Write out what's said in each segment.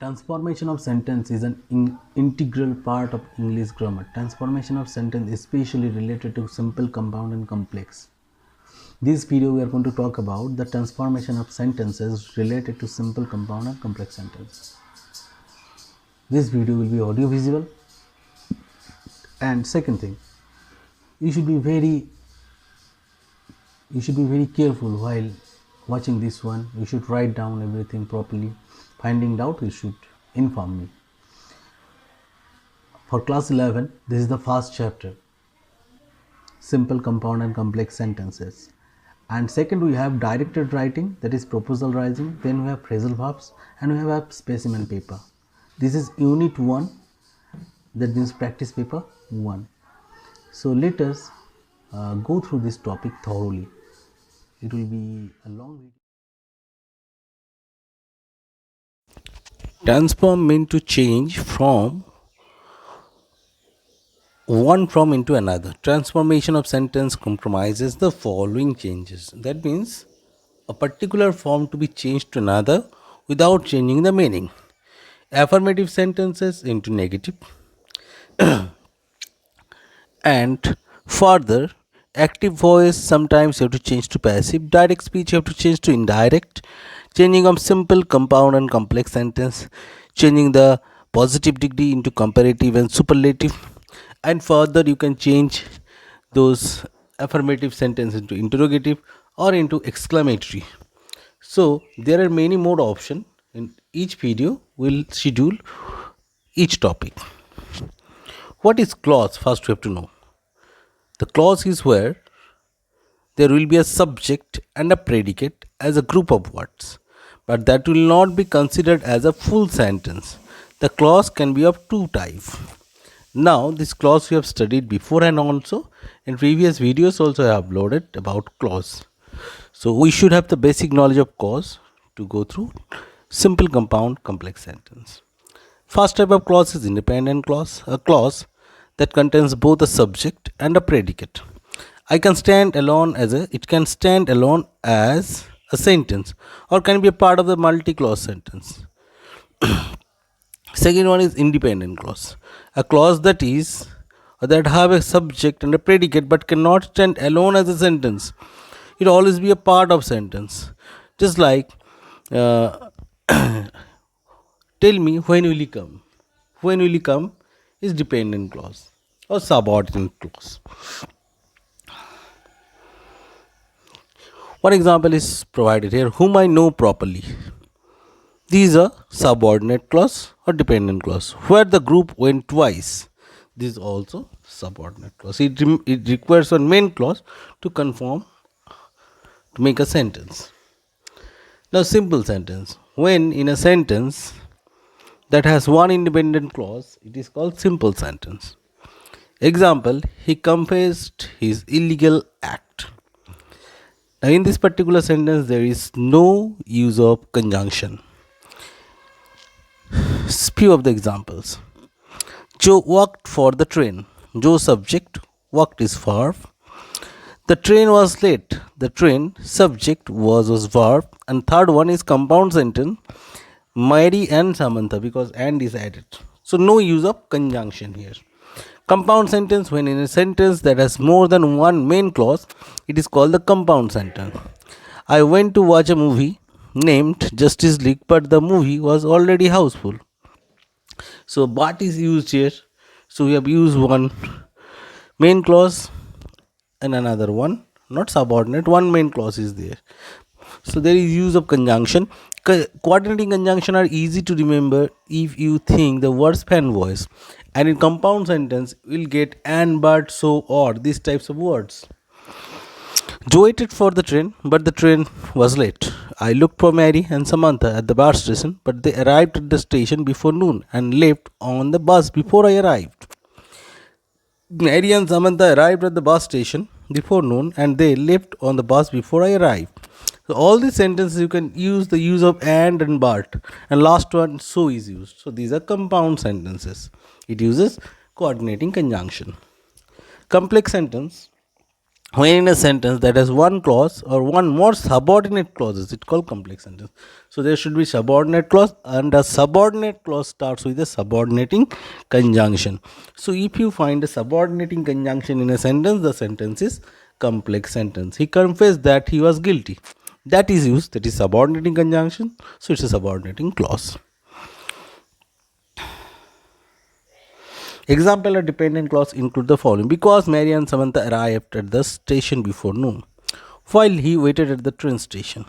Transformation of sentence is an integral part of English grammar. Transformation of sentence is especially related to simple, compound and complex. This video we are going to talk about the transformation of sentences related to simple, compound and complex sentences. This video will be audio visual. And second thing, you should be very careful while watching this one. You should write down everything properly. Finding doubt, you should inform me. For class 11, this is the first chapter, simple, compound and complex sentences. And second, we have directed writing, that is proposal writing. Then we have phrasal verbs and we have specimen paper. This is unit 1, that means practice paper 1. So let us go through this topic thoroughly. It will be a long video. Transform means to change from one form into another. Transformation of sentence comprises the following changes. That means a particular form to be changed to another without changing the meaning. Affirmative sentences into negative, and further active voice sometimes you have to change to passive. Direct speech you have to change to indirect. Changing of simple, compound and complex sentence, changing the positive degree into comparative and superlative. And further you can change those affirmative sentence into interrogative or into exclamatory. So there are many more options. In each video we'll schedule each topic. What is clause? First we have to know. The clause is where there will be a subject and a predicate as a group of words, but that will not be considered as a full sentence. The clause can be of two types. Now this clause we have studied before, and also in previous videos also I have uploaded about clause. So we should have the basic knowledge of clause to go through simple, compound, complex sentence. First type of clause is independent clause, a clause that contains both a subject and a predicate. It can stand alone as a sentence, or can be a part of the multi-clause sentence. Second one is independent clause, a clause that have a subject and a predicate but cannot stand alone as a sentence. It always be a part of sentence. Just like uh, tell me when will you come. When will you come is dependent clause or subordinate clause. One example is provided here, whom I know properly. These are subordinate clause or dependent clause. Where the group went twice. This is also subordinate clause. It requires one main clause to conform to make a sentence. Now simple sentence. When in a sentence that has one independent clause, it is called simple sentence. Example, he confessed his illegal act. Now in this particular sentence there is no use of conjunction. Few of the examples. Joe walked for the train. Joe subject, walked is verb. The train was late. The train subject was verb. And third one is compound sentence, Mary and Samantha, because and is added. So no use of conjunction here. Compound sentence, when in a sentence that has more than one main clause, it is called the compound sentence. I went to watch a movie named Justice League, but the movie was already houseful. So but is used here. So we have used one main clause and another one, not subordinate, one main clause is there. So there is use of conjunction. Coordinating conjunction are easy to remember if you think the word span voice. And in compound sentence, we'll get and, but, so, or, these types of words. Joe waited for the train, but the train was late. I looked for Mary and Samantha at the bus station, but they arrived at the station before noon and left on the bus before I arrived. Mary and Samantha arrived at the bus station before noon and they left on the bus before I arrived. So all these sentences you can use the use of and but, and last one so is used. So these are compound sentences. It uses coordinating conjunction. Complex sentence when in a sentence that has one clause or one more subordinate clauses, it's called complex sentence. So there should be subordinate clause, and a subordinate clause starts with a subordinating conjunction. So if you find a subordinating conjunction in a sentence, the sentence is complex sentence. He confessed that he was guilty. That is used, that is subordinating conjunction, so it's a subordinating clause. Example of dependent clause include the following: because Mary and Samantha arrived at the station before noon, while he waited at the train station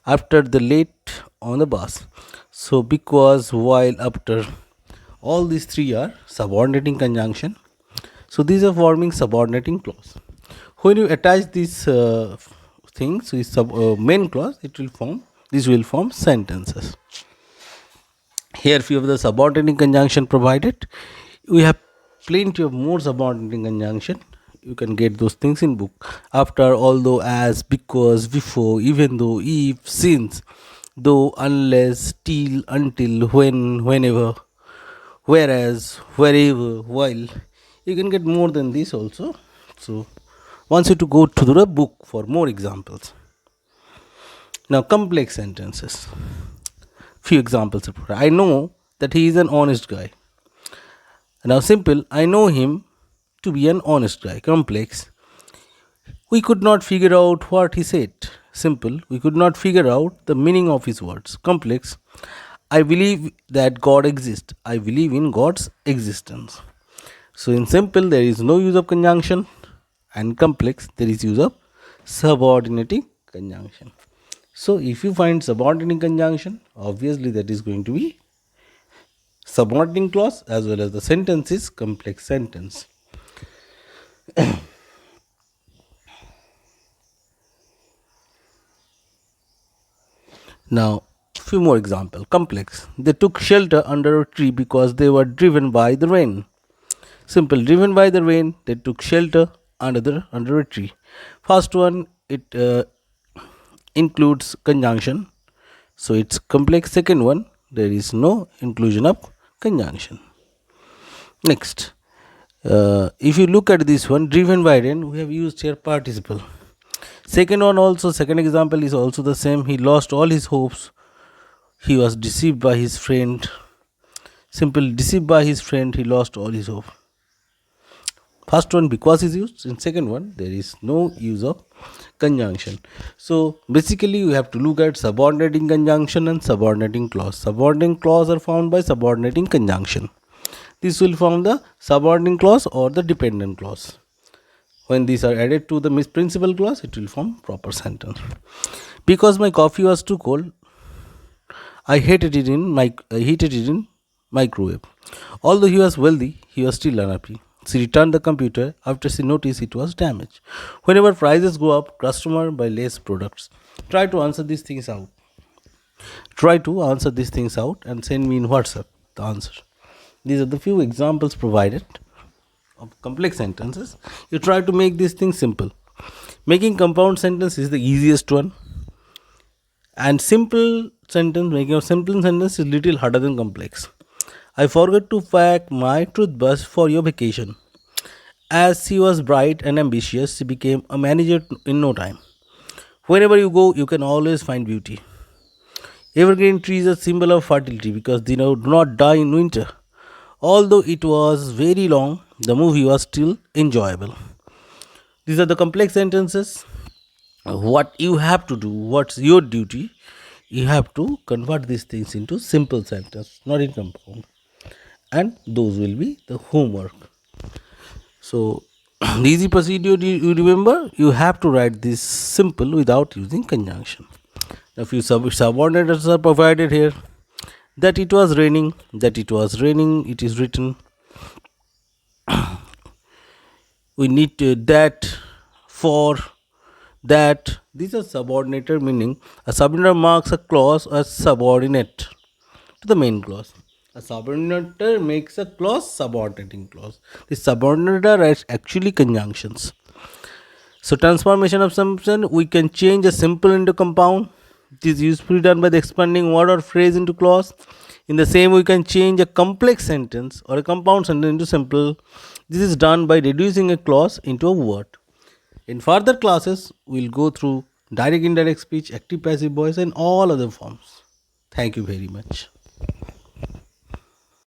after the late on the bus. So because, while, after, all these three are subordinating conjunction. So these are forming subordinating clause. When you attach these things with main clause, it will form, this will form sentences. Here few of the subordinating conjunction provided. We have plenty of more subordinating conjunction. You can get those things in book: after, although, as, because, before, even though, if, since, though, unless, till, until, when, whenever, whereas, wherever, while. You can get more than this also. So wants you to go to the book for more examples. Now complex sentences. Few examples. I know that he is an honest guy. Now simple, I know him to be an honest guy. Complex, we could not figure out what he said. Simple, we could not figure out the meaning of his words. Complex, I believe that God exists. I believe in God's existence. So in simple, there is no use of conjunction, and complex, there is use of subordinating conjunction. So if you find subordinating conjunction, obviously that is going to be subordinating clause, as well as the sentence is complex sentence. Now few more example. Complex, they took shelter under a tree because they were driven by the rain. Simple, driven by the rain, they took shelter under a tree. First one, it includes conjunction, so it's complex. Second one, there is no inclusion of conjunction. Next, if you look at this one, driven by rain, we have used here participle. Second one also, second example is also the same. He lost all his hopes. He was deceived by his friend. Simple, deceived by his friend, he lost all his hope. First one because is used, in second one there is no use of conjunction. So basically you have to look at subordinating conjunction and subordinating clause. Subordinating clause are found by subordinating conjunction. This will form the subordinating clause or the dependent clause. When these are added to the principal clause, it will form proper sentence. Because my coffee was too cold, I heated it in microwave. Although he was wealthy, he was still unhappy. She returned the computer after she noticed it was damaged. Whenever prices go up, customer buy less products. Try to answer these things out. And send me in WhatsApp the answer. These are the few examples provided of complex sentences. You try to make these things simple. Making compound sentence is the easiest one. And making a simple sentence is little harder than complex. I forgot to pack my toothbrush for your vacation. As she was bright and ambitious, she became a manager in no time. Wherever you go, you can always find beauty. Evergreen trees are symbol of fertility because they do not die in winter. Although it was very long, the movie was still enjoyable. These are the complex sentences. What you have to do, what's your duty, you have to convert these things into simple sentence, not in compound, and those will be the homework. So the easy procedure, you remember, you have to write this simple without using conjunction. A few subordinates are provided here. That it was raining, it is written. We need that, for, that. These are subordinated, meaning a subordinate marks a clause as subordinate to the main clause. A subordinator makes a clause subordinating clause. The subordinator are actually conjunctions. So transformation of assumption, we can change a simple into compound. It is usefully done by the expanding word or phrase into clause. In the same, we can change a complex sentence or a compound sentence into simple. This is done by reducing a clause into a word. In further classes, we'll go through direct indirect speech, active passive voice, and all other forms. Thank you very much.